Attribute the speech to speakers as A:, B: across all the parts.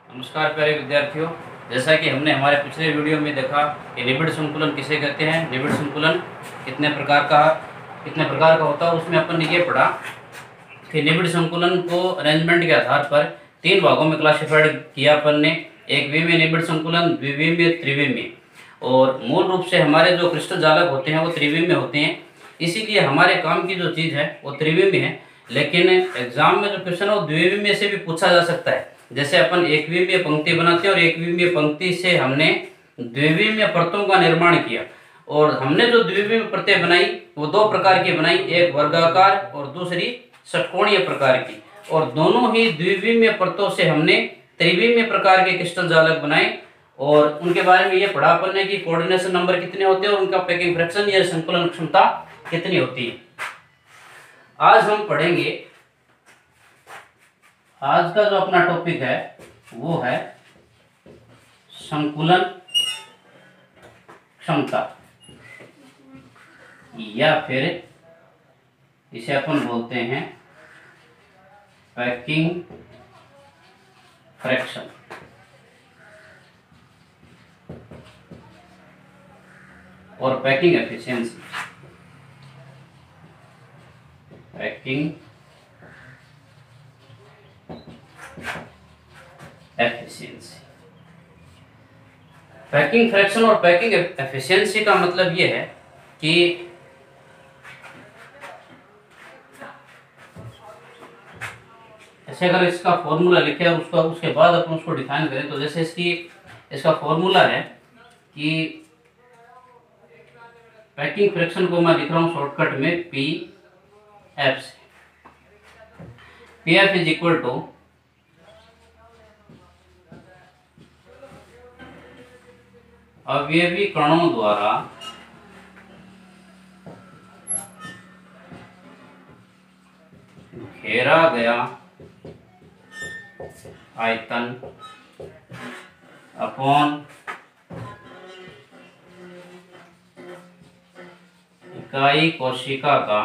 A: नमस्कार प्यारे विद्यार्थियों। जैसा कि हमने हमारे पिछले वीडियो में देखा कि निबिड़ संकुलन किसे कहते हैं, निबिड़ संकुलन कितने प्रकार का होता है, उसमें अपन ने ये पढ़ा कि निबिड़ संकुलन को अरेंजमेंट के आधार पर तीन भागों में क्लासिफाइड किया अपन ने। एक विमीय निबिड़ संकुलन, द्विविमीय, त्रिविमीय। और मूल रूप से हमारे जो क्रिस्टल जालक होते हैं वो त्रिविमीय होते हैं, इसीलिए हमारे काम की जो चीज़ है वो त्रिविमीय है। लेकिन एग्जाम में जो क्वेश्चन है वो द्विविमीय से भी पूछा जा सकता है। जैसे अपन एकविमीय पंक्ति बनाते हैं और एकविमीय पंक्ति से हमने द्विविमीय परतों का निर्माण किया, और हमने जो द्विविमीय परतें बनाई वो दो प्रकार की बनाई, एक वर्गाकार और दूसरी षटकोणीय प्रकार की, और दोनों ही द्विविमीय परतों से हमने त्रिविमीय प्रकार के क्रिस्टल जालक बनाए। और उनके बारे में ये पढ़ा अपन ने कि कोऑर्डिनेशन नंबर कितने होते हैं और उनका पैकिंग फ्रैक्शन या संकुलन क्षमता कितनी होती है। आज हम पढ़ेंगे, आज का जो अपना टॉपिक है वो है संकुलन क्षमता, या फिर इसे अपन बोलते हैं पैकिंग फ्रैक्शन। और packing efficiency, packing efficiency. Packing fraction और पैकिंग एफिशिएंसी का मतलब ये है कि ऐसे अगर इसका फॉर्मूला लिखे और उसके बाद अपन उसको डिफाइन करें, तो जैसे इसका फॉर्मूला है कि पैकिंग फ्रैक्शन को मैं लिख रहा हूं शॉर्टकट में पी एफ से। P F is equal to अवयवी कणों द्वारा घेरा गया आयतन अपॉन इकाई कोशिका का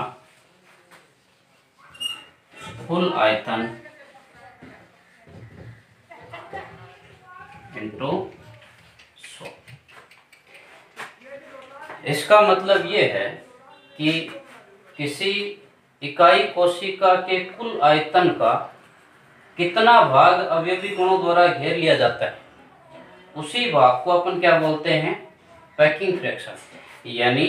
A: कुल आयतन इंटू 100। इसका मतलब ये है कि किसी इकाई कोशिका के कुल आयतन का कितना भाग अवयवी कणों द्वारा घेर लिया जाता है, उसी भाग को अपन क्या बोलते हैं, पैकिंग फ्रैक्शन। यानी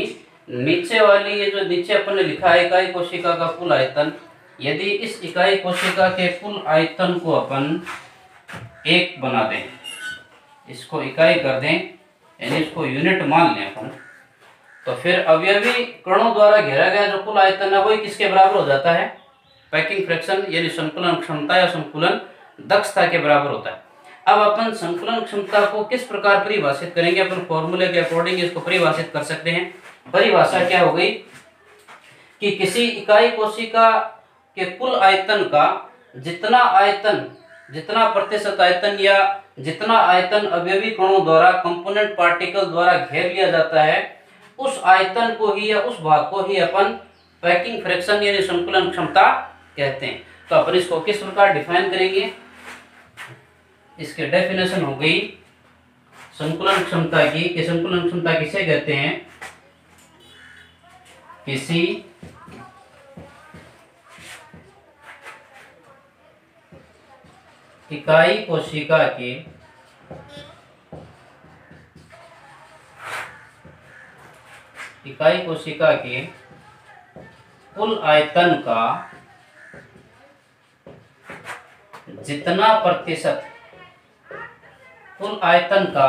A: नीचे वाली ये जो नीचे अपन ने लिखा है इकाई कोशिका का कुल आयतन, यदि इस इकाई कोशिका के कुल आयतन को अपन 1 बना दें, इसको इकाई कर दें, यानी इसको यूनिट मान लें अपन, तो फिर अवयवी कणों द्वारा घेरा गया जो कुल आयतन है वही किसके बराबर हो जाता है, पैकिंग फ्रैक्शन यानी संकुलन क्षमता या संकुलन दक्षता के बराबर होता है। अब अपन संकुलन क्षमता को किस प्रकार परिभाषित करेंगे, अपन फॉर्मूले के अकॉर्डिंग इसको परिभाषित कर सकते हैं। परिभाषा क्या हो गई कि किसी इकाई कोशिका के कुल आयतन का जितना प्रतिशत आयतन या जितना आयतन अवयवी कणों द्वारा कंपोनेंट पार्टिकल द्वारा घेर लिया जाता है, उस आयतन को ही या उस भाग को ही अपन पैकिंग फ्रैक्शन यानी संकुलन क्षमता कहते हैं। तो अपन इसको किस प्रकार डिफाइन करेंगे, इसके डेफिनेशन हो गई संकुलन क्षमता की कि संकुलन क्षमता किसे कहते हैं, किसी इकाई कोशिका के कुल आयतन का जितना प्रतिशत कुल आयतन का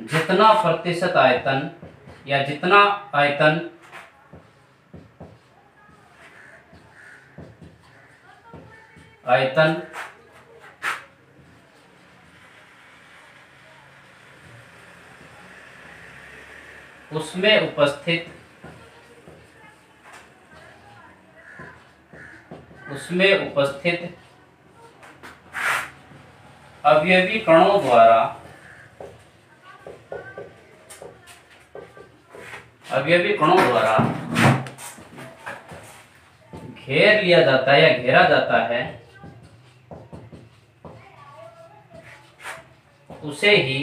A: जितना प्रतिशत आयतन या जितना आयतन उसमें उपस्थित अवयवी कणों द्वारा घेर लिया जाता है या घेरा जाता है उसे ही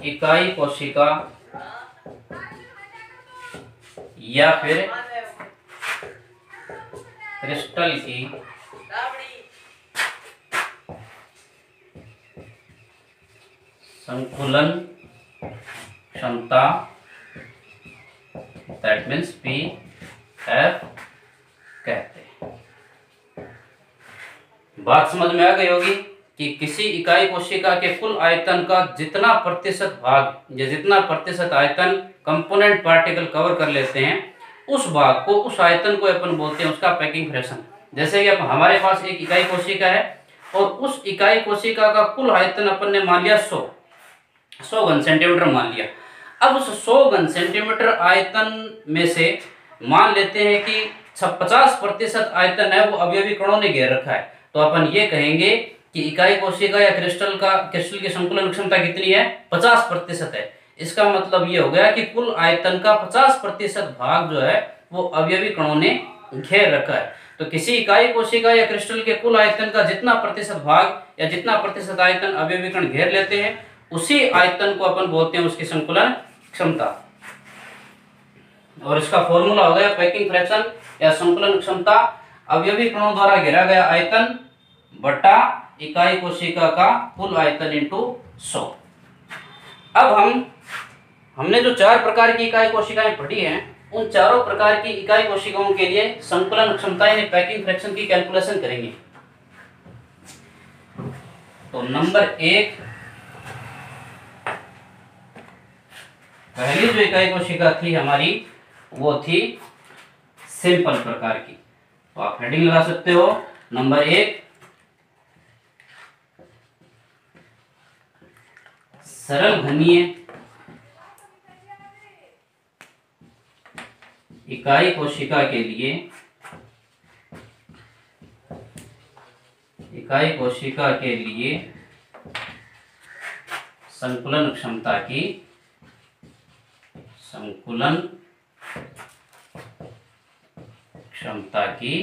A: इकाई कोशिका या फिर क्रिस्टल की संकुलन क्षमता, दैट मीन्स PF कहते हैं। बात समझ में आ गई होगी कि किसी इकाई कोशिका के कुल आयतन का जितना प्रतिशत भाग या जितना प्रतिशत आयतन कंपोनेंट पार्टिकल कवर कर लेते हैं, उस भाग को, उस आयतन को अपन बोलते हैं उसका पैकिंग फ्रैक्शन। जैसे कि अब हमारे पास एक इकाई कोशिका है और उस इकाई कोशिका का कुल आयतन अपन ने मान लिया 100 घन सेंटीमीटर मान लिया। अब उस 100 घन सेंटीमीटर आयतन में से मान लेते हैं कि 50% आयतन है वो अवयवी कणों ने घेर रखा है, तो अपन ये कहेंगे कि इकाई कोशिका या क्रिस्टल की संकुलन क्षमता कितनी है, 50% है। इसका मतलब ये हो गया कि कुल आयतन का 50% भाग जो है वो अवयवी कणों ने घेर रखा है। तो किसी इकाई कोशिका या क्रिस्टल के कुल आयतन का जितना प्रतिशत भाग या जितना प्रतिशत आयतन अवयवी कण घेर लेते हैं, उसी आयतन को अपन बोलते हैं उसकी संकुलन क्षमता। और इसका फॉर्मूला हो गया पैकिंग फ्रैक्शन या संकुलन क्षमता, अवयवी कणों द्वारा घेरा गया आयतन बटा इकाई कोशिका का कुल आयतन इंटू 100। अब हमने जो 4 प्रकार की इकाई कोशिकाएं पढ़ी हैं, उन चारों प्रकार की इकाई कोशिकाओं के लिए संकुलन क्षमता यानी पैकिंग फ्रैक्शन की कैलकुलेशन करेंगे। तो नंबर 1, पहली जो इकाई कोशिका थी हमारी वो थी सिंपल प्रकार की। तो आप हेडिंग लगा सकते हो, नंबर 1 सरल घनीय इकाई कोशिका के लिए संकुलन क्षमता की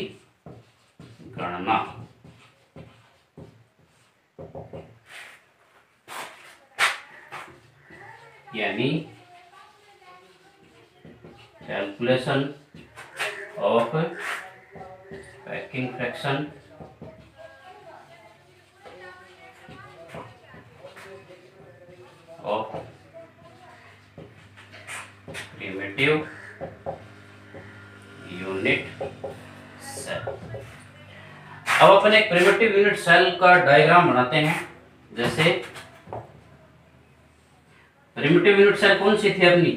A: गणना। यानी calculation of packing fraction of primitive unit cell. अब अपन एक प्रिमिटिव यूनिट सेल का डायग्राम बनाते हैं। जैसे प्रिमिटिव यूनिट सेल कौन सी थी अपनी,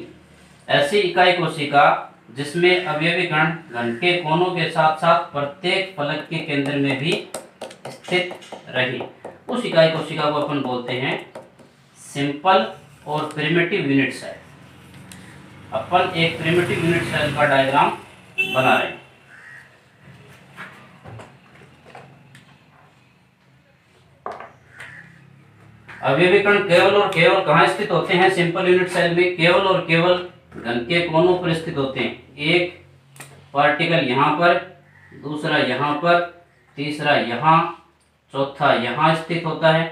A: ऐसी इकाई कोशिका जिसमें अवयवी कण घन के कोनों के साथ साथ प्रत्येक फलक के केंद्र में भी स्थित रही, उस इकाई कोशिका को अपन बोलते हैं सिंपल और प्रिमिटिव यूनिट सेल। अपन एक प्रिमिटिव यूनिट सेल का डायग्राम बना रहे हैं। अवयवी कण केवल और केवल कहाँ स्थित होते हैं सिंपल यूनिट सेल में, केवल और केवल घन के कोनों पर स्थित होते हैं। एक पार्टिकल यहाँ पर, दूसरा यहाँ पर, तीसरा यहाँ, चौथा यहाँ स्थित होता है।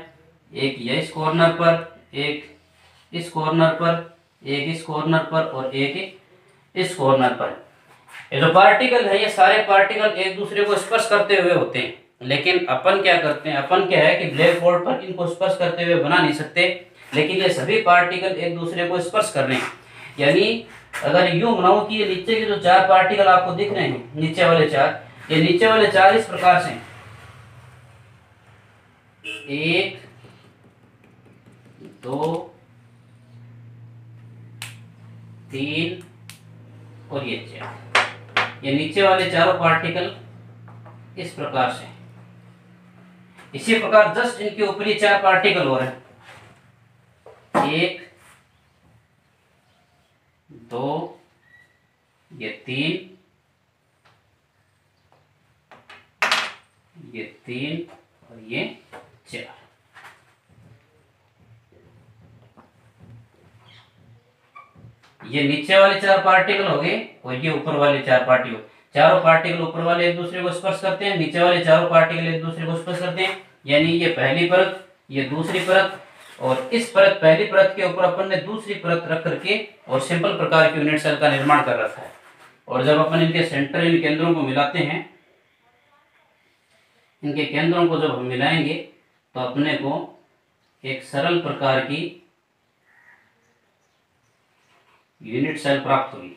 A: एक इस कॉर्नर पर, एक इस कॉर्नर पर, एक इस कॉर्नर पर और एक इस कॉर्नर पर। ये जो पार्टिकल है, ये सारे पार्टिकल एक दूसरे को स्पर्श करते हुए होते हैं। लेकिन अपन क्या करते हैं, अपन क्या है कि ब्लैक बोर्ड पर इनको स्पर्श करते हुए बना नहीं सकते, लेकिन ये सभी पार्टिकल एक दूसरे को स्पर्श कर रहे हैं। यानी अगर यूं बनाऊं कि ये नीचे के जो 4 पार्टिकल आपको दिख रहे हैं, नीचे वाले 4, ये नीचे वाले 4 इस प्रकार से 1 2 3 और ये 4, ये नीचे वाले चारों पार्टिकल इस प्रकार से। इसी प्रकार जस्ट इनके ऊपर 4 पार्टिकल हो रहे हैं, 1 2 ये 3 और ये 4। ये नीचे वाले 4 पार्टिकल हो गए और ये ऊपर वाले 4 पार्टिकल। चारों पार्टिकल ऊपर वाले एक दूसरे को स्पर्श करते हैं, नीचे वाले चारों पार्टिकल एक दूसरे को स्पर्श करते हैं। यानी ये पहली परत, ये दूसरी परत, और इस परत पहली परत के ऊपर अपन ने दूसरी परत रख करके और सिंपल प्रकार के यूनिट सेल का निर्माण कर रखा है। और जब अपन इनके सेंटर, इन केंद्रों को मिलाते हैं, इनके केंद्रों को जब हम मिलाएंगे तो अपने को एक सरल प्रकार की यूनिट सेल प्राप्त होगी।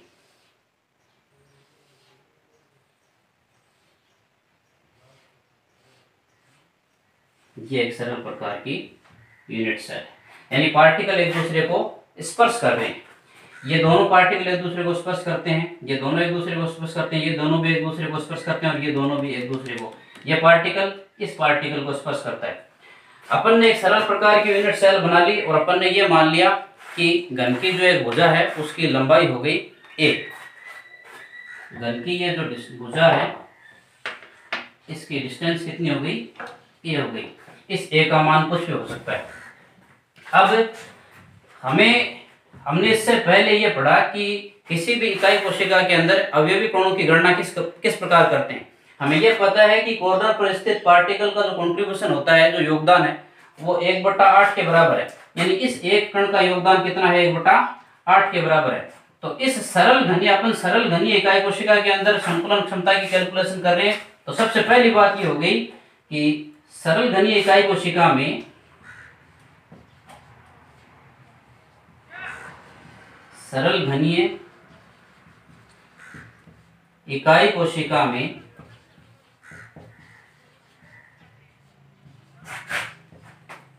A: ये एक सरल प्रकार की यूनिट सेल है, यानी पार्टिकल एक दूसरे को स्पर्श कर रहे हैं। ये दोनों पार्टिकल एक दूसरे को स्पर्श करते हैं, ये दोनों एक दूसरे को स्पर्श करते हैं, ये दोनों भी एक दूसरे को स्पर्श करते हैं, और ये दोनों भी एक दूसरे को, ये पार्टिकल इस पार्टिकल को स्पर्श करता है। अपन ने एक सरल प्रकार की यूनिट सेल बना ली और अपन ने ये मान लिया कि घन की जो एक भुजा है उसकी लंबाई हो गई a। घन की ये जो भुजा है इसकी डिस्टेंस कितनी हो गई, a हो गई। इस a का मान कुछ भी हो सकता है। अब हमने इससे पहले ये पढ़ा कि किसी भी इकाई कोशिका के अंदर अवयवी कणों की गणना किस प्रकार करते हैं। हमें यह पता है कि कॉर्नर पर स्थित पार्टिकल का जो कंट्रीब्यूशन होता है, जो योगदान है, वो 1/8 के बराबर है। यानी इस एक कण का योगदान कितना है, 1/8 के बराबर है। तो इस सरल घनीय इकाई कोशिका के अंदर संकुलन क्षमता की कैलकुलेशन कर रहे हैं। तो सबसे पहली बात ये हो गई कि सरल घनीय इकाई कोशिका में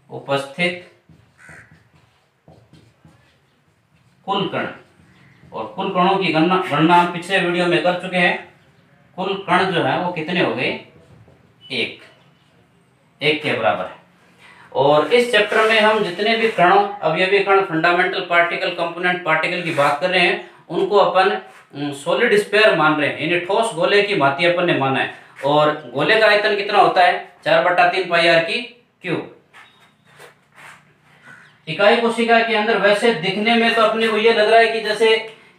A: उपस्थित कुल कण, और कुल कणों की गणना हम पिछले वीडियो में कर चुके हैं। कुल कण जो है वो कितने हो गए, 1 के बराबर है। और इस चैप्टर में हम जितने भी कणों, अवयवी कण, फंडामेंटल पार्टिकल, कंपोनेंट पार्टिकल की बात कर रहे हैं, उनको अपन सॉलिड स्फीयर मान रहे हैं, यानी ठोस गोले की भांति अपन ने माना है। और गोले का आयतन कितना होता है, 4/3 πr³। इकाई कोशिका के अंदर वैसे दिखने में तो अपने को ये लग रहा है कि जैसे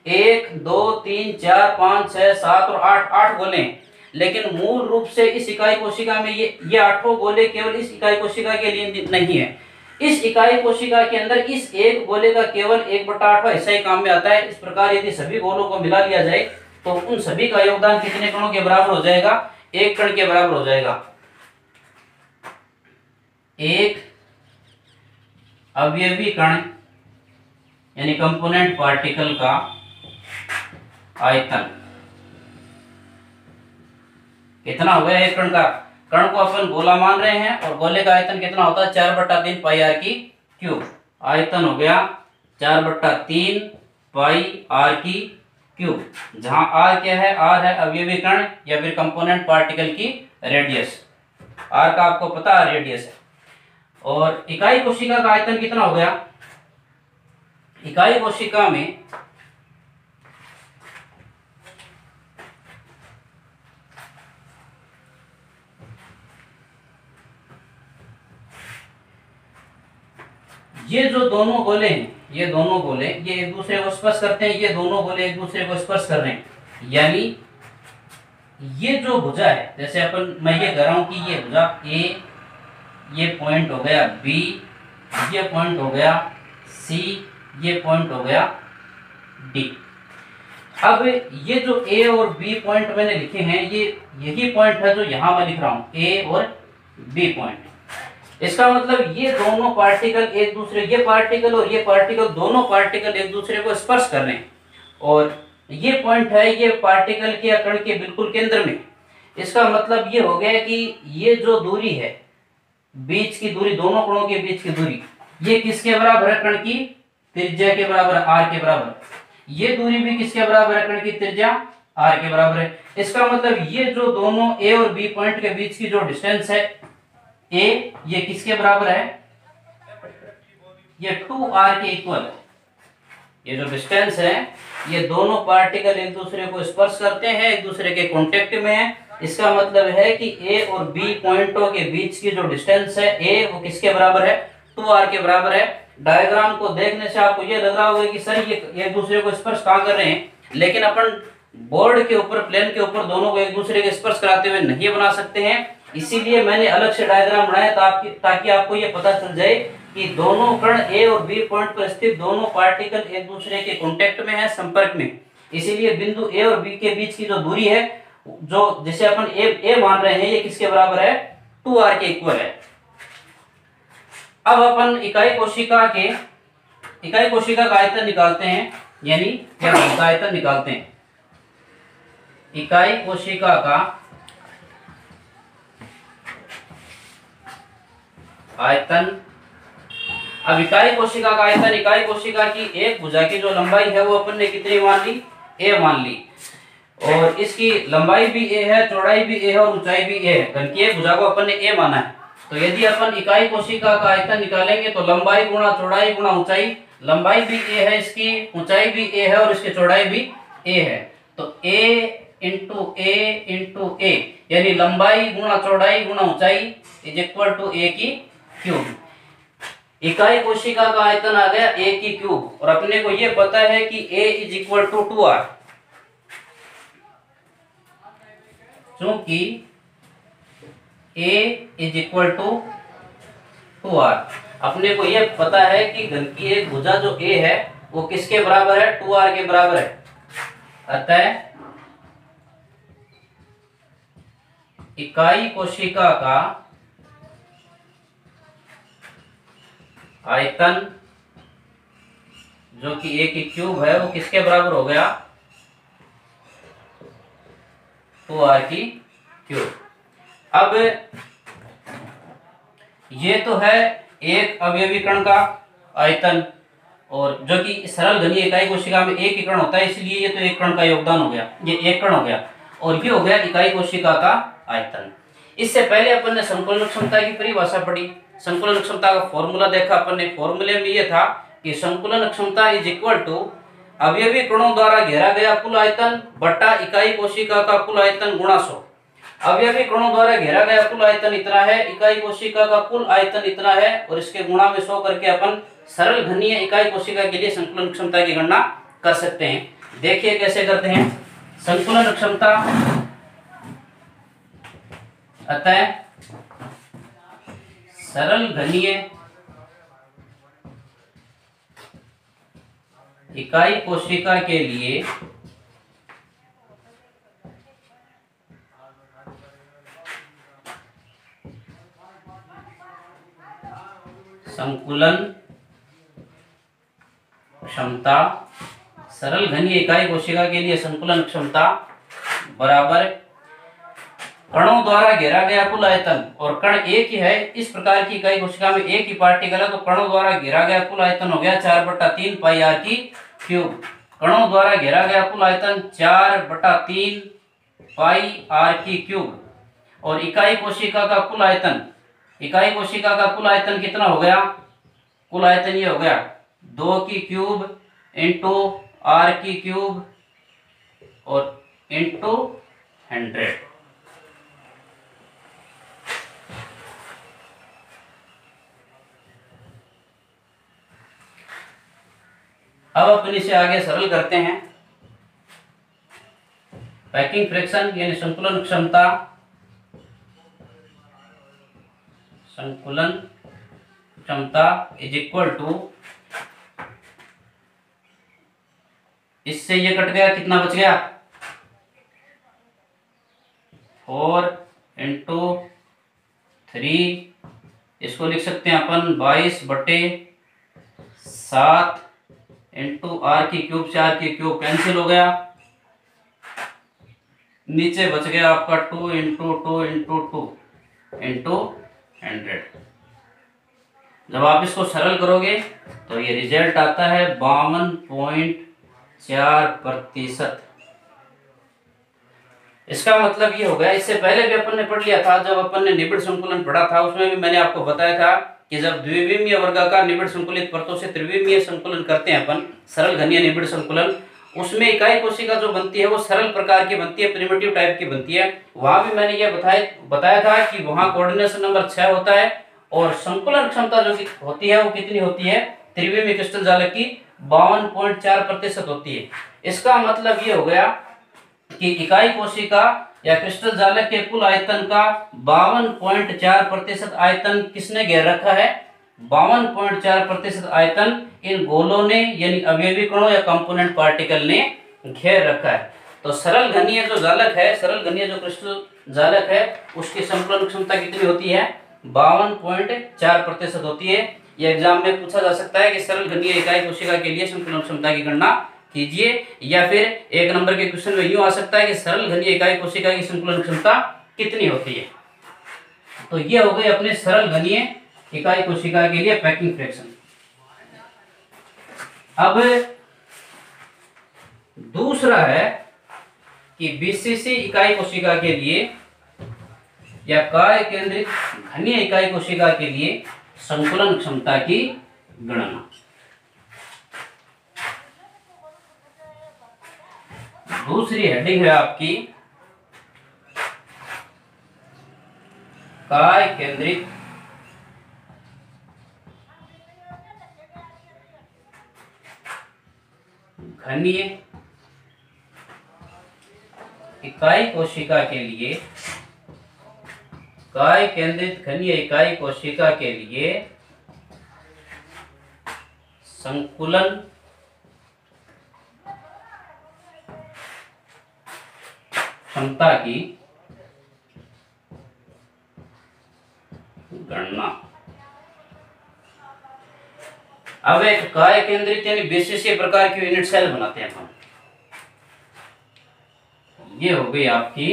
A: 1 2 3 4 5 6 7 और 8 गोले हैं, लेकिन मूल रूप से इस इकाई कोशिका में ये 8 गोले केवल इस इकाई कोशिका के लिए नहीं है। इस इकाई कोशिका के अंदर इस एक गोले का केवल 1/8 हिस्सा ही काम में आता है। इस प्रकार यदि सभी गोलों को मिला लिया जाए तो उन सभी का योगदान कितने कणों के बराबर हो जाएगा, 1 कण के बराबर हो जाएगा। एक अवयवी कण यानी कंपोनेंट पार्टिकल का आयतन कितना हो गया, 1 कण का। कण को अपन गोला मान रहे हैं और गोले का आयतन कितना होता है, 4/3 πr³। आयतन हो गया 4/3 πr³। जहां r क्या है, r है अवयवी कण या फिर कंपोनेंट पार्टिकल की रेडियस। r का आपको पता है रेडियस है। और इकाई कोशिका का आयतन कितना हो गया, इकाई कोशिका में ये जो दोनों गोले हैं, ये दोनों गोले ये एक दूसरे को स्पर्श करते हैं, ये दोनों गोले एक दूसरे को स्पर्श कर रहे हैं। यानी ये जो भुजा है, जैसे अपन मैं ये कह रहा हूं कि ये भुजा A, ये पॉइंट हो गया B, ये पॉइंट हो गया C, ये पॉइंट हो गया D। अब ये जो A और B पॉइंट मैंने लिखे हैं, ये यही पॉइंट है जो यहां मैं लिख रहा हूं, A और B पॉइंट। इसका मतलब ये दोनों पार्टिकल एक दूसरे, ये पार्टिकल और ये पार्टिकल, दोनों पार्टिकल एक दूसरे को स्पर्श कर रहे हैं। और ये पॉइंट है ये पार्टिकल के कण के बिल्कुल केंद्र में। इसका मतलब ये हो गया कि ये जो दूरी है, बीच की दूरी, दोनों कणों के बीच की दूरी, ये किसके बराबर है, कण की त्रिज्या के बराबर है, r के बराबर। ये दूरी भी किसके बराबर है, कण की त्रिज्या r के बराबर है। इसका मतलब ये जो दोनों A और B पॉइंट के बीच की जो डिस्टेंस है A, ये किसके बराबर है, ये 2r के इक्वल है। ये जो डिस्टेंस है, ये दोनों पार्टिकल एक दूसरे को स्पर्श करते हैं, एक दूसरे के कांटेक्ट में है। इसका मतलब है कि A और B पॉइंटों के बीच की जो डिस्टेंस है A, वो किसके बराबर है, 2r के बराबर है। डायग्राम को देखने से आपको ये लग रहा होगा कि सर ये एक दूसरे को स्पर्श कहाँ कर रहे हैं, लेकिन अपन बोर्ड के ऊपर, प्लेन के ऊपर दोनों को एक दूसरे के स्पर्श कराते हुए नहीं बना सकते हैं। इसीलिए मैंने अलग से डायग्राम बनाया ताकि आपको ये पता चल जाए कि दोनों कण ए और बी पॉइंट पर स्थित दोनों पार्टिकल एक दूसरे के कांटेक्ट में है, संपर्क में। इसीलिए बिंदु ए और बी के बीच की जो दूरी है, जो जिसे अपन ए मान रहे हैं, ये किसके बराबर है, 2r के इक्वल है। अब अपन इकाई कोशिका का आयतन निकालते हैं, यानी क्या आयतन निकालते हैं, इकाई कोशिका का आयतन। अब इकाई कोशिका का आयतन, इकाई कोशिका की एक भुजा की जो लंबाई है वो अपन ने कितनी मान ली, a मान ली, और इसकी लंबाई भी a है, चौड़ाई भी a है और ऊंचाई भी a है। घन की एक भुजा को अपन ने a माना है। तो यदि अपन इकाई कोशिका का आयतन निकालेंगे तो लंबाई गुणा चौड़ाई गुणा ऊंचाई, लंबाई भी a है, इसकी ऊंचाई भी a है और इसकी चौड़ाई भी a है। तो a इंटू a यानी लंबाई गुणा चौड़ाई गुणा ऊंचाई इज इक्वल टू a की क्यूब। इकाई कोशिका का आयतन आ गया a की क्यूब, और अपने को ये पता है कि a is equal to 2r, क्योंकि a is equal to 2r। अपने को ये पता है कि घन की एक भुजा जो a है वो किसके बराबर है, 2r के बराबर है। अतः इकाई कोशिका का आयतन जो कि a की क्यूब है वो किसके बराबर हो गया, 2r की क्यूब। अब ये तो है एक अवयवी कण का आयतन, और जो कि सरल घनीय इकाई कोशिका में एक ही कण होता है, इसलिए ये तो एक कण का योगदान हो गया, ये एक कण हो गया, और ये हो गया इकाई कोशिका का आयतन। इससे पहले अपन ने संकुलन क्षमता की परिभाषा पढ़ी, संकुलन क्षमता का फॉर्मूला देखा अपन ने। फॉर्मूले में ये था कि संकुलन क्षमता इज इक्वल टू अवयवी कणों द्वारा घेरा गया कुल आयतन बटा इकाई कोशिका का कुल आयतन गुणा 100। अवयवी कणों द्वारा घेरा गया कुल आयतन इतना है, इकाई कोशिका का कुल आयतन इतना है, और इसके गुणा में 100 करके अपन सरल घनीय इकाई कोशिका के लिए संकुलन क्षमता की गणना कर सकते हैं। देखिए कैसे करते हैं संकुलन क्षमता। अतः सरल घनीय इकाई कोशिका के लिए संकुलन क्षमता, सरल घनीय इकाई कोशिका के लिए संकुलन क्षमता बराबर कणों द्वारा घेरा गया कुल आयतन, और कण एक ही है, इस प्रकार की इकाई कोशिका में एक ही पार्टिकल है, तो कणों द्वारा घेरा गया कुल आयतन हो गया 4/3 पाई r की क्यूब। कणों द्वारा घेरा गया कुल आयतन 4/3 पाई r की क्यूब, और इकाई कोशिका का कुल आयतन, इकाई कोशिका का कुल आयतन कितना हो गया, कुल आयतन ये हो गया 2 की क्यूब इंटू r की क्यूब और इंटू 100। अब अपन इसे आगे सरल करते हैं। पैकिंग फ्रैक्शन यानी संकुलन क्षमता, संकुलन क्षमता इज इक्वल टू, इससे ये कट गया, कितना बच गया 4 इंटू 3, इसको लिख सकते हैं अपन 22/7 इंटू r की क्यूब से r की क्यूब कैंसिल हो गया, नीचे बच गया आपका 2 इंटू 2 इंटू 2 इंटू 100। जब आप इसको सरल करोगे तो ये रिजल्ट आता है 52.4%। इसका मतलब ये हो गया, इससे पहले भी अपन ने पढ़ लिया था, जब अपन ने निबिड़ संकुलन पढ़ा था उसमें भी मैंने आपको बताया था कि जब द्विविमीय वर्गाकार निबिड़ संकुलित परतों से त्रिविमीय संकुलन करते हैं अपन, सरल घनीय निबिड़ संकुलन, उसमें इकाई कोशिका जो बनती है वो सरल प्रकार की बनती है, प्रिमिटिव टाइप की बनती है। वहां भी मैंने ये बताया था कि वहां कोऑर्डिनेशन नंबर 6 होता है, और संकुलन क्षमता जो होती है वो कितनी होती है, त्रिविमीय क्रिस्टल जालक की 52.4% होती है। इसका मतलब ये हो गया कि इकाई कोशिका या क्रिस्टल जालक के कुल आयतन का 52.4% आयतन किसने घेर रखा है? 52.4% आयतन इन गोलों ने यानी अवयवी कणों या कंपोनेंट पार्टिकल ने घेर रखा है। तो सरल घनीय जो जालक है, सरल घनीय जो क्रिस्टल जालक है, उसकी संकुलन क्षमता कितनी होती है? 52.4% होती है। ये एग्जाम में पूछा जा सकता है कि सरल घनीय इकाई कोशिका के लिए संकुलन क्षमता की गणना कीजिए, या फिर एक नंबर के क्वेश्चन में यूं आ सकता है कि सरल घनीय इकाई कोशिका की संकुलन क्षमता कितनी होती है। तो ये हो गई अपने सरल घनीय इकाई कोशिका के लिए पैकिंग फ्रैक्शन। अब दूसरा है कि बीसीसी इकाई कोशिका के लिए या काय केंद्रित घनीय इकाई कोशिका के लिए संकुलन क्षमता की गणना। दूसरी हेडिंग है आपकी काय केंद्रित घनीय इकाई कोशिका के लिए, काय केंद्रित घनीय इकाई कोशिका के लिए संकुलन क्षमता की गणना। अब एक काय केंद्रित यानी बीसीसी प्रकार की यूनिट सेल बनाते हैं हम। ये हो गई आपकी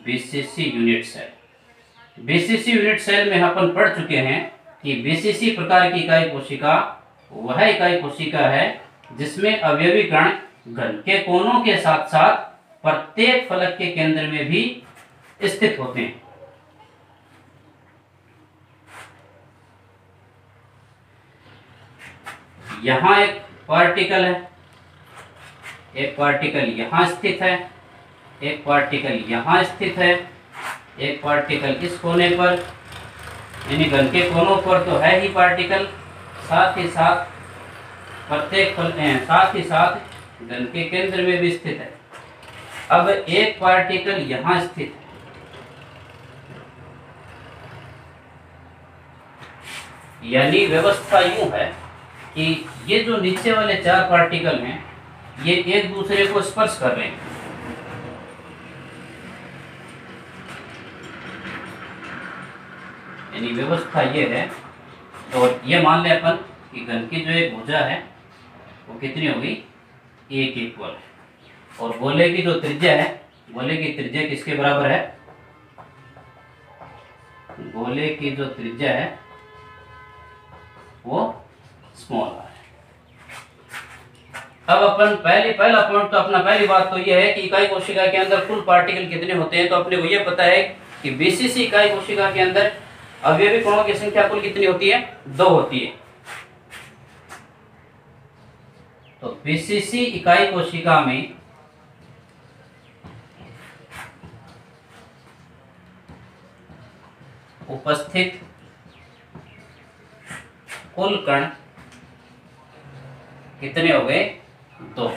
A: BCC unit cell. BCC unit cell में अपन पढ़ चुके हैं कि बीसीसी प्रकार की इकाई कोशिका वह इकाई कोशिका है जिसमें अवयवी कण घन के कोनों के साथ साथ प्रत्येक फलक के केंद्र में भी स्थित होते हैं। यहां एक पार्टिकल है, एक पार्टिकल यहां स्थित है, एक पार्टिकल यहां स्थित है, एक पार्टिकल इस कोने पर, यानी घन के कोनों पर तो है ही पार्टिकल, साथ ही साथ प्रत्येक साथ ही साथ घन के केंद्र में भी स्थित है। अब एक पार्टिकल यहां स्थित है, यानी व्यवस्था यूं है कि ये जो नीचे वाले 4 पार्टिकल हैं ये एक दूसरे को स्पर्श कर रहे हैं। यानी व्यवस्था ये है, और ये मान लें अपन कि घन की जो एक भुजा है वो कितनी होगी? एक इक्वल है। और गोले की जो त्रिज्या है, गोले की त्रिज्या किसके बराबर है? गोले की जो त्रिज्या है वो स्मॉल r है। अब अपन पहला पॉइंट तो अपना पहली बात तो ये है कि इकाई कोशिका के अंदर कुल पार्टिकल कितने होते हैं। तो अपने को ये पता है कि बीसीसी इकाई कोशिका के अंदर अवयवी कणों की संख्या कुल कितनी होती है? 2 होती है। तो बीसीसी इकाई कोशिका में उपस्थित कुल कण कितने हो गए? 2।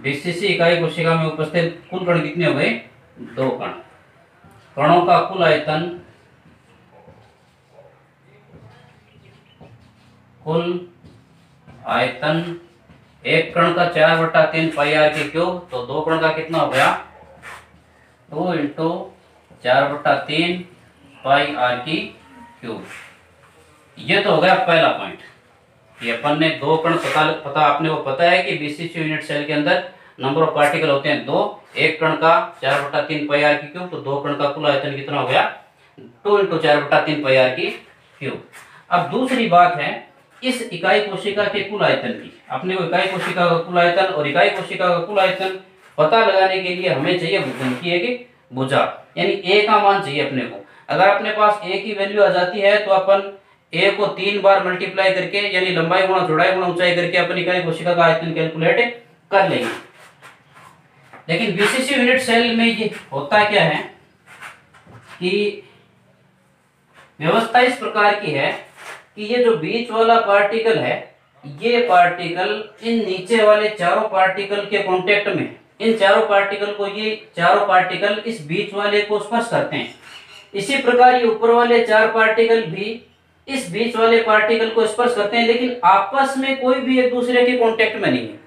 A: बीसीसी इकाई कोशिका में उपस्थित कुल कण कितने हो गए? 2 कण। कणों का कुल आयतन, एक कण का 4/3 पाई आर की क्यूब, तो 2 कण का कितना हो गया? 2 इंटू 4/3 पाई आर की क्यूब। ये तो हो गया पहला पॉइंट कि अपन ने 2 कण पता आपने को पता है कि बीसीसी यूनिट सेल के अंदर नंबर ऑफ पार्टिकल होते हैं 2, एक कण का 4/3 पाई आर की क्यूब, तो 2 कण का कुल आयतन कितना हो गया? 2 इंटू 4/3 पाई आर की क्यूब। अब दूसरी बात है इस इकाई कोशिका के कुल आयतन की। अपने को इकाई कोशिका का कुल आयतन और इकाई कोशिका का कुल आयतन पता लगाने के लिए हमें चाहिए घन की एक भुजा, यानी ए का मान चाहिए अपने को। अगर अपने पास ए की वैल्यू आ जाती है तो अपन ए को 3 बार मल्टीप्लाई करके, यानी लंबाई गुणा चौड़ाई गुणा ऊंचाई करके अपन इकाई कोशिका का आयतन कैलकुलेट कर लेंगे। लेकिन बीसीसी यूनिट सेल में ये होता क्या है कि व्यवस्था इस प्रकार की है कि ये जो बीच वाला पार्टिकल है, ये पार्टिकल इन नीचे वाले चारों पार्टिकल के कांटेक्ट में, इन चारों पार्टिकल को, ये चारों पार्टिकल इस बीच वाले को स्पर्श करते हैं। इसी प्रकार ये ऊपर वाले चार पार्टिकल भी इस बीच वाले पार्टिकल को स्पर्श करते हैं, लेकिन आपस में कोई भी एक दूसरे के कांटेक्ट में नहीं है।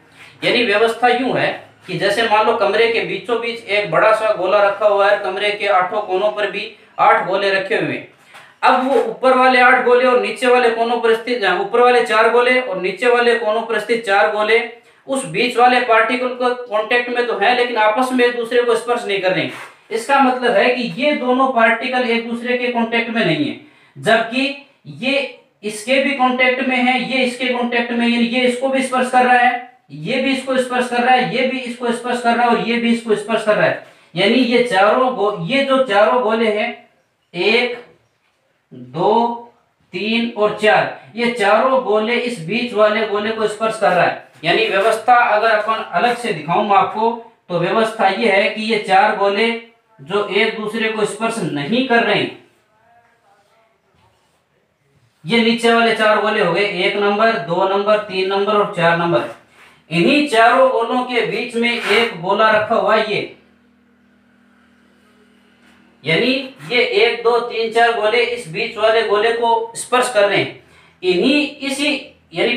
A: यानी व्यवस्था यूं है कि जैसे मान लो कमरे के बीचों बीच एक बड़ा सा गोला रखा हुआ है, कमरे के आठों कोनों पर भी 8 गोले रखे हुए हैं। अब वो ऊपर वाले 8 गोले और नीचे वाले कोनों पर स्थित, ऊपर वाले 4 गोले और नीचे वाले कोनों पर स्थित 4 गोले उस बीच वाले पार्टिकल को कांटेक्ट में तो है, लेकिन आपस में एक दूसरे को स्पर्श नहीं कर रहे हैं। इसका मतलब है कि ये दोनों पार्टिकल एक दूसरे के कांटेक्ट में नहीं है, जबकि ये इसके भी कांटेक्ट में है, ये इसके कांटेक्ट में, यानी ये इसको भी स्पर्श कर रहा है, ये भी इसको स्पर्श कर रहा है, ये भी इसको स्पर्श कर रहा है और ये भी इसको स्पर्श कर रहा है। यानी ये जो चारों गोले हैं, 1 2 3 और 4, ये चारों गोले इस बीच वाले गोले को स्पर्श कर रहा है। यानी व्यवस्था अगर अपन अलग से दिखाऊं आपको, तो व्यवस्था ये है कि ये 4 गोले जो एक दूसरे को स्पर्श नहीं कर रहे हैं, ये नीचे वाले 4 गोले हो गए, 1 नंबर 2 नंबर 3 नंबर और 4 नंबर। इन्हीं चारों गोलों के बीच में एक गोला रखा हुआ है, ये यानी ये 1 2 3 4 गोले इस बीच वाले गोले को स्पर्श कर रहे हैं। इन्हीं इसी यानी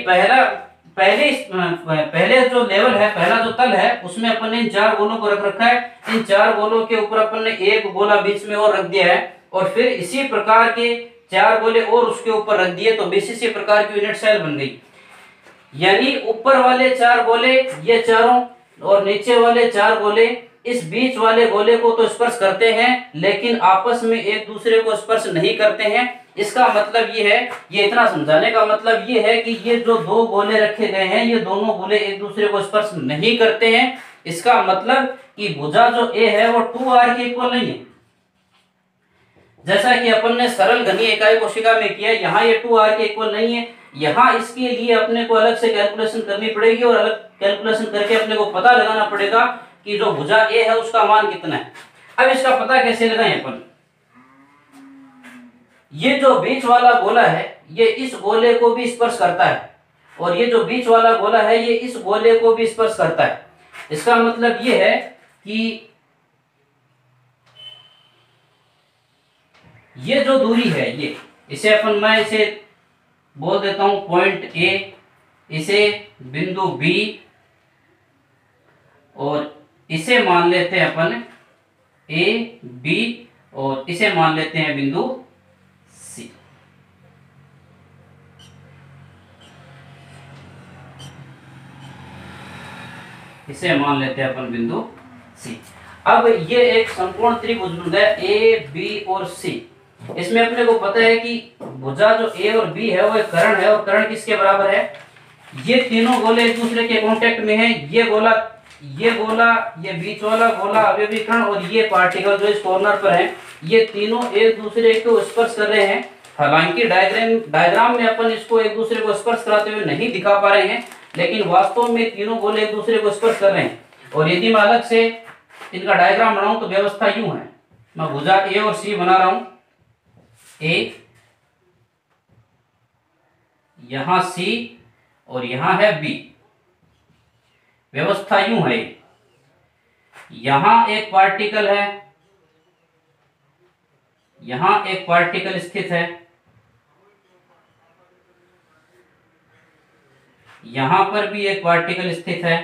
A: पहले जो लेवल है, पहला जो तल है, उसमें अपन ने इन 4 गोलों को रख रखा है। इन 4 गोलों के ऊपर अपन ने एक गोला बीच में और रख दिया है, और फिर इसी प्रकार के 4 गोले और उसके ऊपर रख दिए, तो इसी प्रकार की यूनिट सेल बन गई। यानी ऊपर वाले 4 गोले ये चारों और नीचे वाले 4 गोले इस बीच वाले गोले को तो स्पर्श करते हैं, लेकिन आपस में एक दूसरे को स्पर्श नहीं करते हैं। इसका मतलब ये है, ये इतना समझाने का मतलब ये है कि ये जो 2 गोले रखे गए हैं, ये दोनों गोले एक दूसरे को स्पर्श नहीं करते हैं। इसका मतलब कि भुजा जो ए है वो 2r के इक्वल नहीं है, जैसा कि अपन ने सरल घनीय इकाई कोशिका में किया। यहाँ ये 2r के इक्वल नहीं है, यहाँ इसके लिए अपने को अलग से कैलकुलेशन करनी पड़ेगी, और अलग कैलकुलेशन करके अपने को पता लगाना पड़ेगा कि जो भुजा ए है उसका मान कितना है। अब इसका पता कैसे लगाएं अपन? ये जो बीच वाला गोला है, ये इस गोले को भी स्पर्श करता है, और ये जो बीच वाला गोला है, ये इस गोले को भी स्पर्श करता है। इसका मतलब ये है कि ये जो दूरी है, ये इसे अपन, मैं इसे बोल देता हूं पॉइंट ए, इसे बिंदु बी, और इसे मान लेते हैं अपन ए बी, और इसे मान लेते हैं बिंदु सी। इसे मान लेते हैं अपन बिंदु सी। अब ये एक संपूर्ण त्रिभुज बन गया ए बी और सी। इसमें अपने को पता है कि भुजा जो ए और बी है वो एक कर्ण है, और कर्ण किसके बराबर है? ये तीनों गोले एक दूसरे के कांटेक्ट में हैं। ये गोला, ये बीच वाला गोला अवयवी कर्ण, और ये पार्टिकल जो इस कॉर्नर पर है, ये तीनों एक दूसरे को स्पर्श कर रहे हैं। हालांकि डायग्राम में अपन इसको एक दूसरे को स्पर्श कराते हुए नहीं दिखा पा रहे हैं, लेकिन वास्तव में तीनों गोले एक दूसरे को स्पर्श कर रहे हैं। और यदि मैं अलग से इनका डायग्राम बनाऊं तो व्यवस्था यूं है, मैं भुजा ए और सी बना रहा हूं, ए, यहां सी और यहां है बी। व्यवस्था यूं है, यहां एक पार्टिकल है, यहां एक पार्टिकल स्थित है, यहां पर भी एक पार्टिकल स्थित है,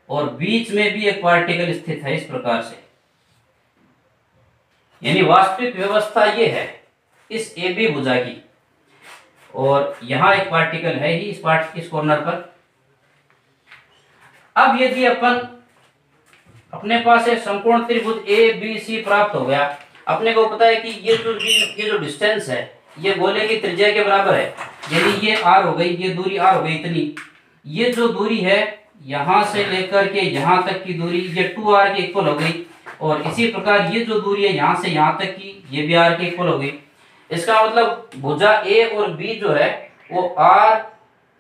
A: और बीच में भी एक पार्टिकल स्थित है। इस प्रकार से यानी वास्तविक व्यवस्था ये है इस ए बी भुजा की, और यहां एक पार्टिकल है ही इस कॉर्नर पर। अब यदि अपन, अपने पास एक संपूर्ण त्रिभुज ए बी सी प्राप्त हो गया, अपने को पता है कि ये जो डिस्टेंस है, ये गोले की त्रिज्या के बराबर है। यदि ये r हो गई, ये दूरी r हो गई इतनी, ये जो दूरी है यहां से लेकर के यहां तक की दूरी, ये 2r के इक्वल हो गई। और इसी प्रकार ये जो दूरी है यहां से यहां तक की, ये भी r के इक्वल हो गई। इसका मतलब भुजा ए और बी जो है वो r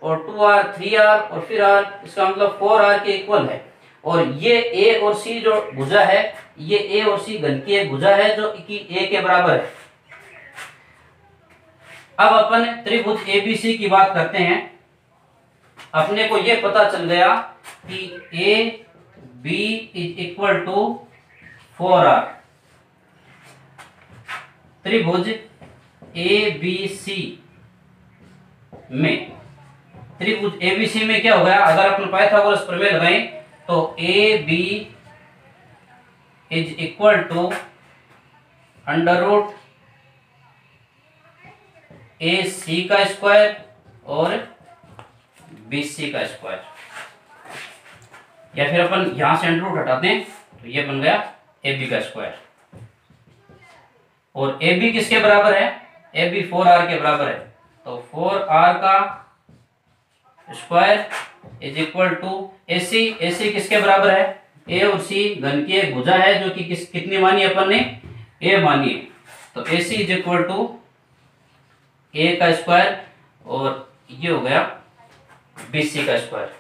A: और 2r 3r और फिर r, इसका मतलब 4r के इक्वल है। और ये a और c जो भुजा है, ये a और c घन की एक भुजा है जो कि a के बराबर है। अब अपन त्रिभुज एबीसी की बात करते हैं। अपने को यह पता चल गया कि A B is equal to 4R। त्रिभुज एबीसी में, त्रिभुज एबीसी में क्या हो गया, अगर अपन पाइथागोरस प्रमेय लगाएं तो A B is equal to under root A C का स्क्वायर और बी सी का स्क्वायर, या फिर अपन यहां से अंडर रूट हटाते हैं तो ये बन गया ए बी का स्क्वायर। और ए बी किसके बराबर है, ए बी 4R के बराबर है, तो 4R का स्क्वायर इज इक्वल टू ए सी किसके बराबर है, ए और सी घन की एक भुजा है जो कि कितनी मानी अपन ने, ए मानी है, तो ए सी इज इक्वल टू ए का स्क्वायर और ये हो गया बी सी का स्क्वायर,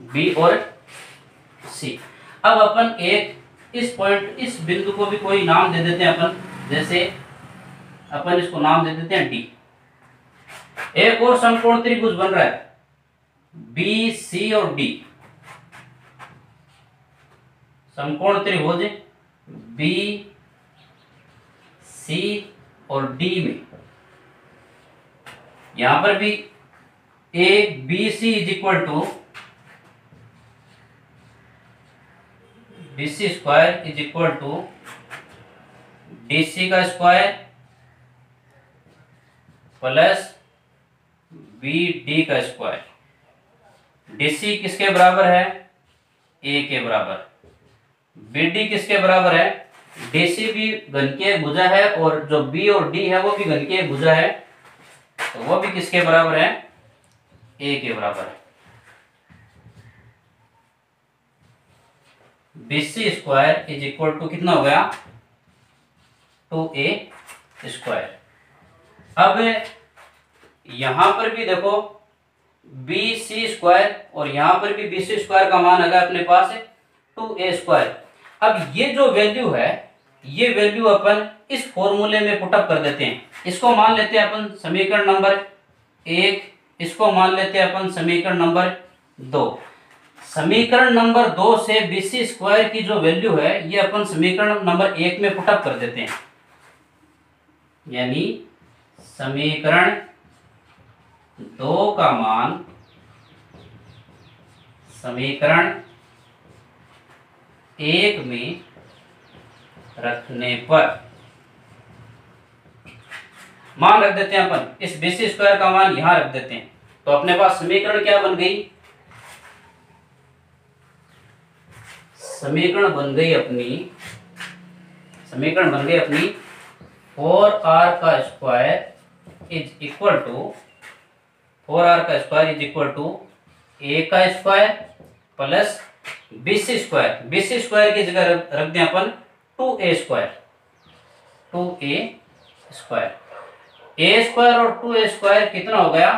A: बी और सी। अब अपन एक इस पॉइंट, इस बिंदु को भी कोई नाम दे देते हैं अपन, जैसे अपन इसको नाम दे देते हैं डी। एक और समकोण त्रिभुज बन रहा है बी सी और डी, समकोण त्रिभुज बी सी और डी में यहां पर भी A B C is equal to B C square is equal to D C का स्क्वायर प्लस बी डी का स्क्वायर। डी सी किसके बराबर है, ए के बराबर। बी डी किसके बराबर है, डी सी भी घन की एक भुजा है और जो बी और डी है वो भी घन की एक भुजा है, तो वो भी किसके बराबर है, ए के बराबर है। B C square is equal to कितना हो गया, 2a स्क्वायर। अब यहां पर भी देखो बी सी स्क्वायर और यहां पर भी बी सी स्क्वायर का मान आ गया अपने पास 2a स्क्वायर। अब ये जो वैल्यू है, ये वैल्यू अपन इस फॉर्मूले में पुटअप कर देते हैं। इसको मान लेते हैं अपन समीकरण नंबर 1, इसको मान लेते हैं अपन समीकरण नंबर 2। समीकरण नंबर 2 से बी सी स्क्वायर की जो वैल्यू है ये अपन समीकरण नंबर 1 में पुटअप कर देते हैं, यानी समीकरण 2 का मान समीकरण 1 में रखने पर मान रख देते हैं अपन, इस बी सी स्क्वायर का मान यहां रख देते हैं, तो अपने पास समीकरण क्या बन गई, समीकरण बन गई अपनी 4R का square is equal to 4R का square is equal to A का square plus B C square. B C square की जगह रख दें अपन 2a square, 2a square. A square और 2a स्क्वायर कितना हो गया,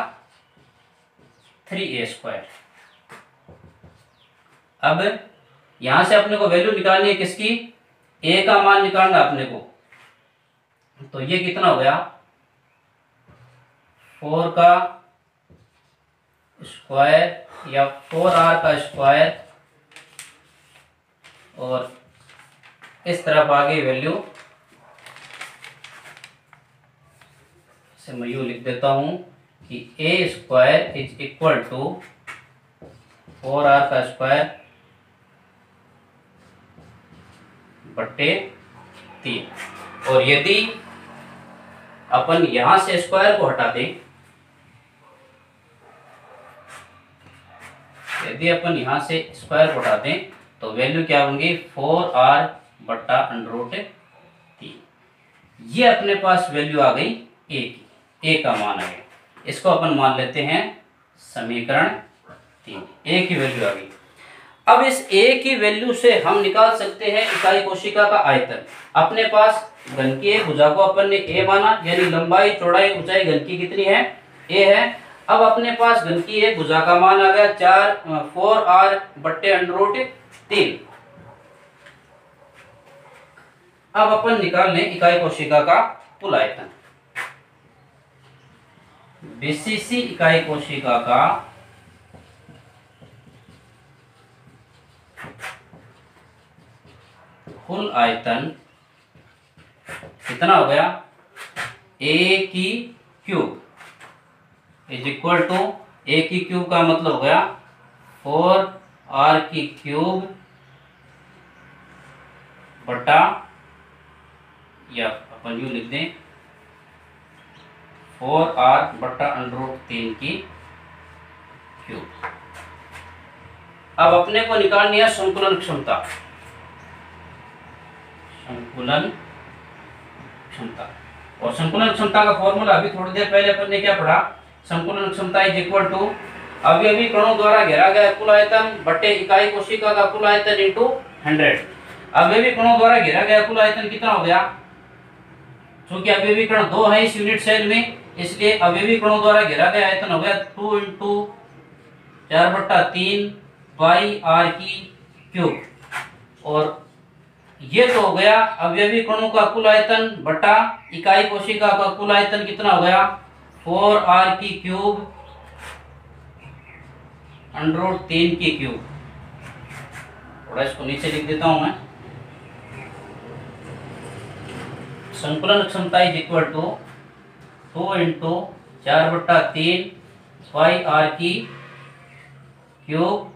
A: 3a स्क्वायर। अब यहां से अपने को वैल्यू निकालनी है किसकी, a का मान निकालना अपने को, तो ये कितना हो गया 4 का स्क्वायर या 4R का स्क्वायर और इस तरफ आगे वैल्यू से मैं यूं लिख देता हूं कि a square is equal to 4R का स्क्वायर बट्टे 3। और यदि अपन यहां से स्क्वायर को हटा दें, यदि अपन यहां से स्क्वायर को हटा दें तो वैल्यू क्या होंगी 4R बट्टा अंडर रूट 3। ये अपने पास वैल्यू आ गई ए की, ए का मान आ गया। इसको अपन मान लेते हैं समीकरण 3, ए की वैल्यू आ गई। अब इस ए की वैल्यू से हम निकाल सकते हैं इकाई कोशिका का आयतन। अपने पास घन की एक भुजा को अपन ने ए माना, यानी लंबाई चौड़ाई ऊंचाई घन की कितनी है, ए है। अब अपने पास घन की एक भुजा का मान आ गया 4R बट्टे अंडर रूट 3। अब अपन निकाल लें इकाई कोशिका का कुल आयतन। बीसीसी इकाई कोशिका का कुल आयतन कितना हो गया, ए की क्यूब इज इक्वल टू, ए की क्यूब का मतलब हो गया 4r की क्यूब बटा, या अपन यूं लिख दें 4r बटा √3 की क्यूब। अब अपने को निकालनी है संकुलन क्षमता, संकुलन क्षमता। और संकुलन क्षमता का फॉर्मूला अभी थोड़ी देर पहले अपन ने क्या पढ़ा, संकुलन क्षमता इज इक्वल टू अवयवी कणों द्वारा घेरा गया कुल आयतन बटे इकाई कोशिका का कुल आयतन इंटू 100। अवयवी कणों द्वारा घेरा गया कुल आयतन कितना हो गया, क्योंकि अवयवी कण 2 है इस यूनिट सेल में, इसलिए अवयवी कणों द्वारा घेरा गया आयतन हो गया 2 इंटू 4/3 पाई r की क्यूब। और ये तो हो गया अवयवी कणों का कुल आयतन बटा इकाई कोशिका का कुल आयतन कितना हो गया 4r की क्यूब √3 की क्यूब। थोड़ा इसको नीचे लिख देता हूं मैं। संकुलन क्षमता is equal to 2 into 4/3 pi r की क्यूब,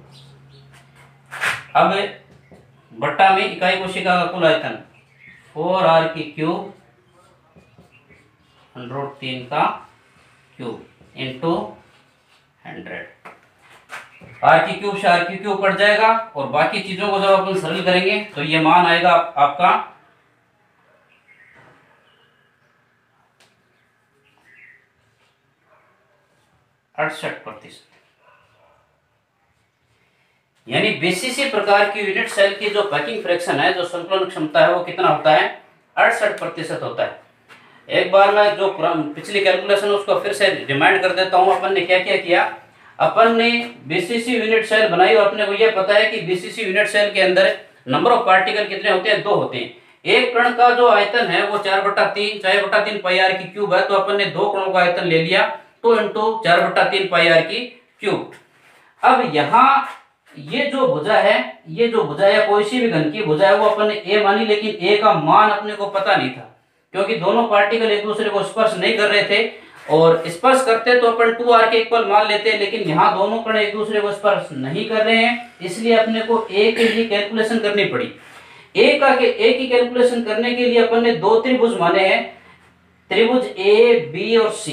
A: अब बट्टा में इकाई कोशिका का कुल आयतन 4r की क्यूब √3 का क्यूब इंटू 100। r की क्यूब से r की क्यूब कट जाएगा और बाकी चीजों को जब अपन सरल करेंगे तो ये मान आएगा आपका 68%। यानी बीसीसी प्रकार की यूनिट सेल की जो पैकिंग फ्रैक्शन है, जो संकुलन क्षमता है, वो कितना होता है 68% होता है। एक बार मैं जो पिछली कैलकुलेशन उसको फिर से रिमाइंड कर देता हूं। अपन ने क्या क्या किया, अपन ने बीसीसी यूनिट सेल बनाई और अपने को यह पता है कि बीसीसी यूनिट सेल के अंदर नंबर ऑफ पार्टिकल कितने होते हैं, 2 होते हैं। एक कण का जो आयतन है वो 4/3 पाई r की क्यूब है, तो अपन ने 2 कणों का आयतन ले लिया 2 इंटू 4/3 पाई r की क्यूब। अब यहाँ ये जो भुजा है, ये जो भुजा या कोई सी भी घन की भुजा है वो अपन ने a मानी, लेकिन a का मान अपने को पता नहीं था क्योंकि दोनों पार्टिकल एक दूसरे को स्पर्श नहीं कर रहे थे। और स्पर्श करते तो अपन 2r के इक्वल मान लेते हैं, लेकिन यहाँ दोनों कण एक दूसरे को स्पर्श नहीं कर रहे हैं, इसलिए अपने को a के लिए कैलकुलेशन करनी पड़ी। a की कैलकुलेशन करने के लिए अपन ने 2 त्रिभुज माने हैं, त्रिभुज a b और c।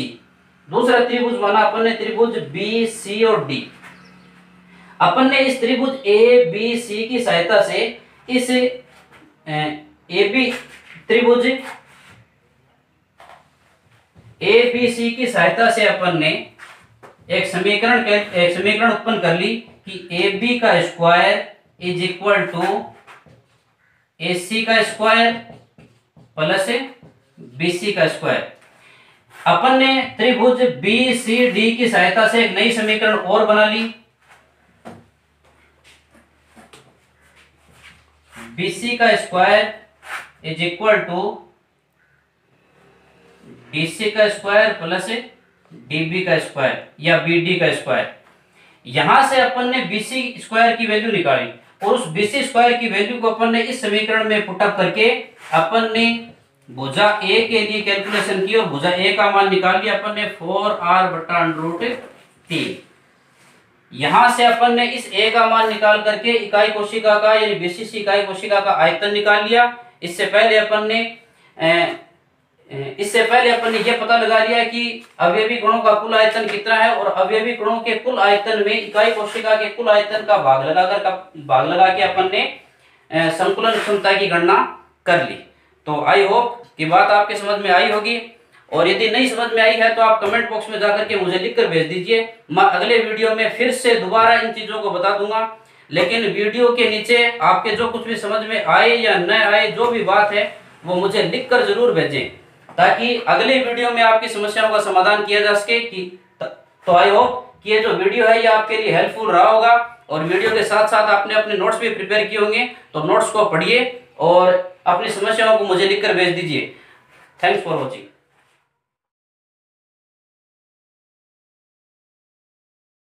A: दूसरा त्रिभुज माना अपन ने त्रिभुज b c और d। अपन ने इस त्रिभुज a b c की सहायता से इस a b त्रिभुज a b c की सहायता से अपन ने एक समीकरण उत्पन्न कर ली कि ab का square is equal to ac का स्क्वायर प्लस bc का स्क्वायर। अपन ने त्रिभुज b c d की सहायता से एक नई समीकरण और बना ली, BC का square is equal to DC का स्क्वायर प्लस DB का स्क्वायर या BD का स्क्वायर। यहां से अपन ने BC स्क्वायर की वैल्यू निकाली और उस BC स्क्वायर की वैल्यू को अपन ने इस समीकरण में पुट अप करके अपन ने भुजा A के लिए कैलकुलेशन की और भुजा A का मान निकाल लिया अपन ने 4r/√3। यहां से अपन ने इस a का मान निकाल करके इकाई कोशिका का यानी बीसीसी इकाई कोशिका का आयतन निकाल लिया। इससे पहले अपन ने यह पता लगा लिया कि अवयवी कणों का कुल आयतन कितना है और अवयवी कणों के कुल आयतन में इकाई कोशिका के कुल आयतन का भाग लगा के अपन ने संकुलन क्षमता की गणना कर ली। तो आई होप कि बात आपके समझ में आई होगी, और यदि नहीं समझ में आई है तो आप कमेंट बॉक्स में जाकर के मुझे लिखकर भेज दीजिए। मैं अगले वीडियो में फिर से दोबारा इन चीजों को बता दूंगा, लेकिन वीडियो के नीचे आपके जो कुछ भी समझ में आए या न आए, जो भी बात है वो मुझे लिखकर जरूर भेजें ताकि अगले वीडियो में आपकी समस्याओं का समाधान किया जा सके। तो आई होप कि ये जो वीडियो है ये आपके लिए हेल्पफुल रहा होगा, और वीडियो के साथ साथ आपने अपने नोट्स भी प्रिपेयर किए होंगे, तो नोट्स को पढ़िए और अपनी समस्याओं को मुझे लिखकर भेज दीजिए। Thanks for watching.